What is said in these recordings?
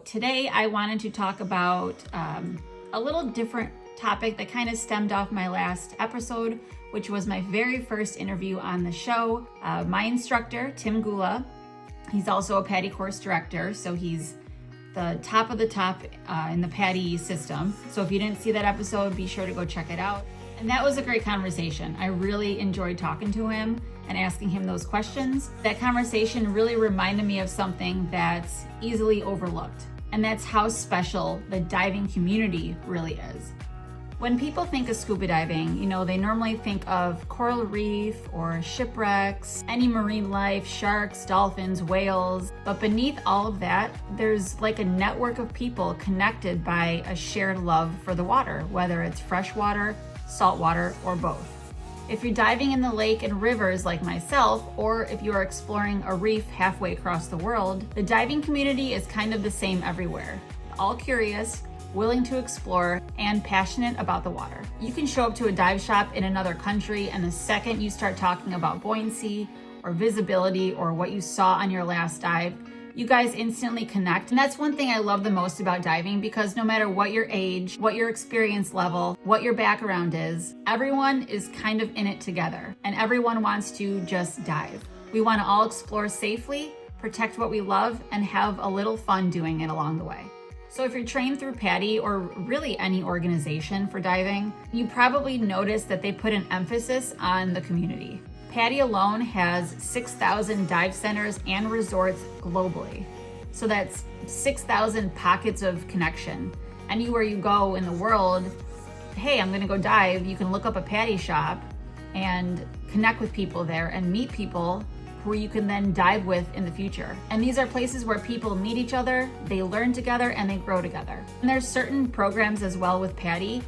today I wanted to talk about a little different topic that kind of stemmed off my last episode, which was my very first interview on the show. My instructor, Tim Gula, he's also a PADI course director, so he's the top of the top in the PADI system. So if you didn't see that episode, be sure to go check it out. And that was a great conversation. I really enjoyed talking to him and asking him those questions. That conversation really reminded me of something that's easily overlooked, and that's how special the diving community really is. When people think of scuba diving, they normally think of coral reef or shipwrecks, any marine life, sharks, dolphins, whales. But beneath all of that, there's like a network of people connected by a shared love for the water, whether it's freshwater, saltwater, or both. If you're diving in the lake and rivers like myself, or if you are exploring a reef halfway across the world, the diving community is kind of the same everywhere. All curious, willing to explore, and passionate about the water. You can show up to a dive shop in another country, and the second you start talking about buoyancy or visibility or what you saw on your last dive, you guys instantly connect. And that's one thing I love the most about diving, because no matter what your age, what your experience level, what your background is, everyone is kind of in it together, and everyone wants to just dive. We want to all explore safely, protect what we love, and have a little fun doing it along the way. So if you're trained through PADI or really any organization for diving, you probably noticed that they put an emphasis on the community. PADI alone has 6,000 dive centers and resorts globally. So that's 6,000 pockets of connection. Anywhere you go in the world, hey, I'm gonna go dive, you can look up a PADI shop and connect with people there and meet people who you can then dive with in the future. And these are places where people meet each other, they learn together, and they grow together. And there's certain programs as well with PADI,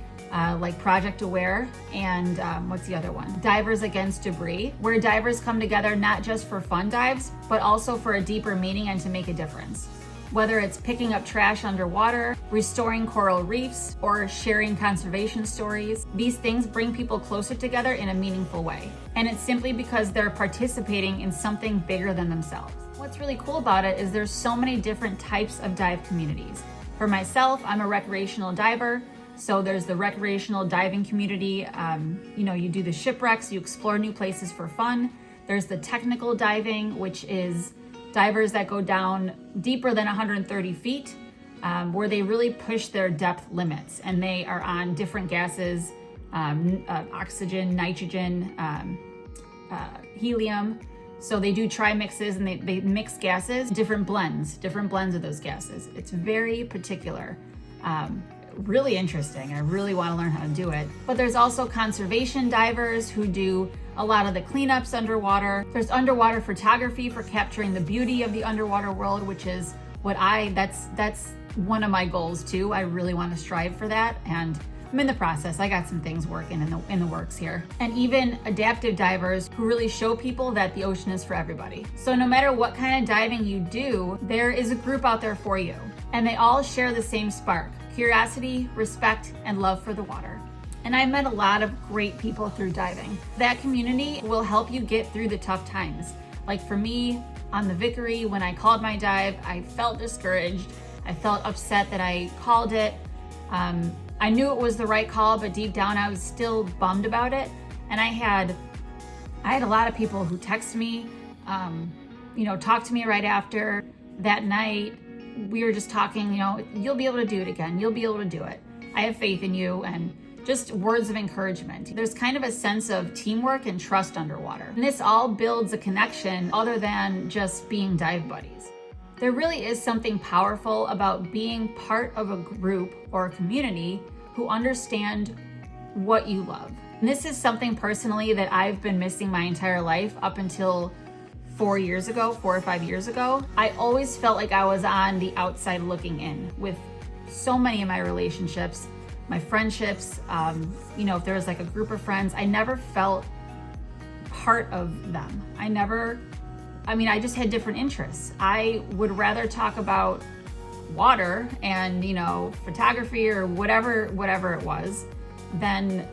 like Project Aware and what's the other one? Divers Against Debris, where divers come together not just for fun dives, but also for a deeper meaning and to make a difference. Whether it's picking up trash underwater, restoring coral reefs, or sharing conservation stories, these things bring people closer together in a meaningful way. And it's simply because they're participating in something bigger than themselves. What's really cool about it is there's so many different types of dive communities. For myself, I'm a recreational diver. So there's the recreational diving community. You do the shipwrecks, you explore new places for fun. There's the technical diving, which is divers that go down deeper than 130 feet, where they really push their depth limits, and they are on different gases, oxygen, nitrogen, helium. So they do trimixes, and they mix gases, different blends of those gases. It's very particular. Really interesting. I really want to learn how to do it. But there's also conservation divers who do a lot of the cleanups underwater. There's underwater photography for capturing the beauty of the underwater world, which is that's one of my goals too. I really want to strive for that, and I'm in the process. I got some things working in the works here. And even adaptive divers who really show people that the ocean is for everybody. So no matter what kind of diving you do, there is a group out there for you, and they all share the same spark: curiosity, respect, and love for the water. And I met a lot of great people through diving. That community will help you get through the tough times. Like for me, on the Vickery, when I called my dive, I felt discouraged. I felt upset that I called it. I knew it was the right call, but deep down I was still bummed about it. And I had a lot of people who text me, talked to me right after. That night, we were just talking, you'll be able to do it again. You'll be able to do it. I have faith in you, and just words of encouragement. There's kind of a sense of teamwork and trust underwater. And this all builds a connection other than just being dive buddies. There really is something powerful about being part of a group or a community who understand what you love. And this is something personally that I've been missing my entire life up until 4 or 5 years ago. I always felt like I was on the outside looking in with so many of my relationships, my friendships. If there was like a group of friends, I never felt part of them. I just had different interests. I would rather talk about water and, photography or whatever it was than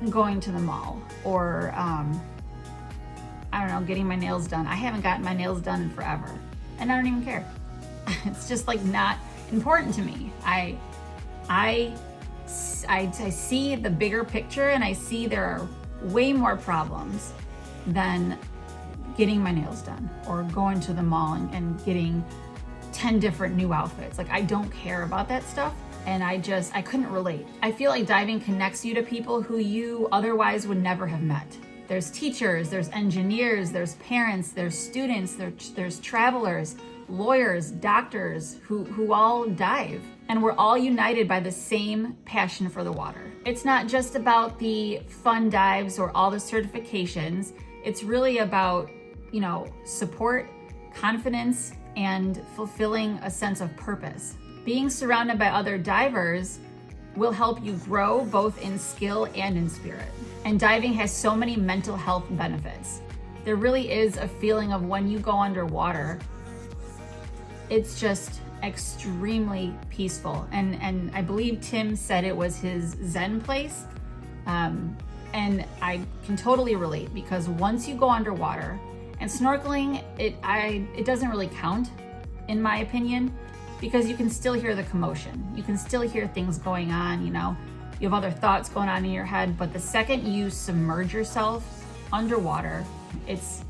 going to the mall or, getting my nails done. I haven't gotten my nails done in forever, and I don't even care. It's just like important to me. I see the bigger picture, and I see there are way more problems than getting my nails done or going to the mall and getting 10 different new outfits. Like, I don't care about that stuff, and I couldn't relate. I feel like diving connects you to people who you otherwise would never have met. There's teachers, there's engineers, there's parents, there's students, there's travelers, lawyers, doctors who all dive. And we're all united by the same passion for the water. It's not just about the fun dives or all the certifications. It's really about, support, confidence, and fulfilling a sense of purpose. Being surrounded by other divers will help you grow both in skill and in spirit. And diving has so many mental health benefits. There really is a feeling of when you go underwater, it's just extremely peaceful. And I believe Tim said it was his Zen place. And I can totally relate, because once you go underwater, and snorkeling, it doesn't really count, in my opinion, because you can still hear the commotion. You can still hear things going on, you have other thoughts going on in your head, but the second you submerge yourself underwater, it's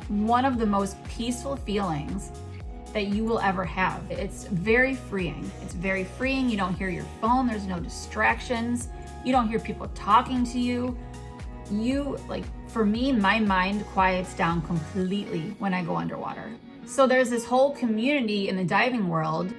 one of the most peaceful feelings that you will ever have. It's very freeing. It's very freeing. You don't hear your phone. There's no distractions. You don't hear people talking to you. For me, my mind quiets down completely when I go underwater. So there's this whole community in the diving world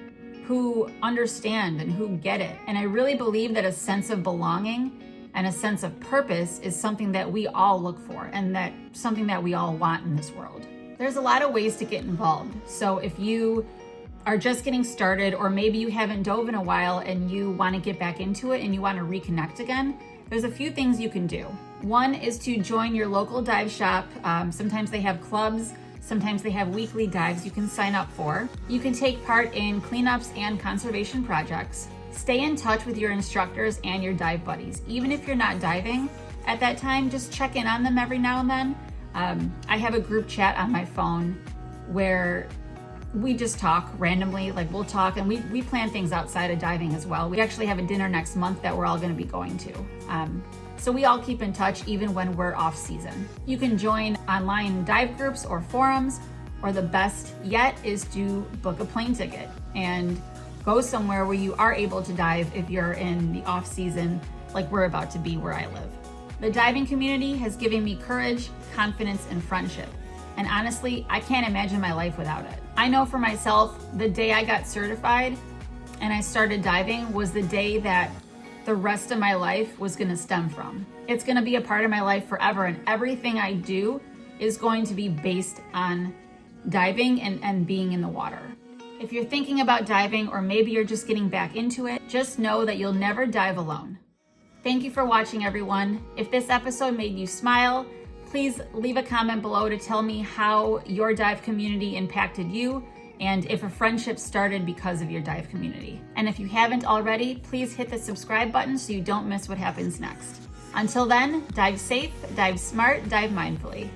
who understand and who get it. And I really believe that a sense of belonging and a sense of purpose is something that we all look for, and that something that we all want in this world. There's a lot of ways to get involved. So if you are just getting started, or maybe you haven't dove in a while and you want to get back into it and you want to reconnect again, there's a few things you can do. One is to join your local dive shop. Sometimes they have clubs, sometimes they have weekly dives you can sign up for. You can take part in cleanups and conservation projects. Stay in touch with your instructors and your dive buddies. Even if you're not diving at that time, just check in on them every now and then. I have a group chat on my phone where we just talk randomly. Like, we'll talk, and we plan things outside of diving as well. We actually have a dinner next month that we're all going to be going to. So we all keep in touch even when we're off season. You can join online dive groups or forums, or the best yet is to book a plane ticket and go somewhere where you are able to dive if you're in the off season, like we're about to be where I live. The diving community has given me courage, confidence, and friendship. And honestly, I can't imagine my life without it. I know for myself, the day I got certified and I started diving was the day that the rest of my life was gonna stem from. It's gonna be a part of my life forever, and everything I do is going to be based on diving and being in the water. If you're thinking about diving, or maybe you're just getting back into it, just know that you'll never dive alone. Thank you for watching, everyone. If this episode made you smile, please leave a comment below to tell me how your dive community impacted you, and if a friendship started because of your dive community. And if you haven't already, please hit the subscribe button so you don't miss what happens next. Until then, dive safe, dive smart, dive mindfully.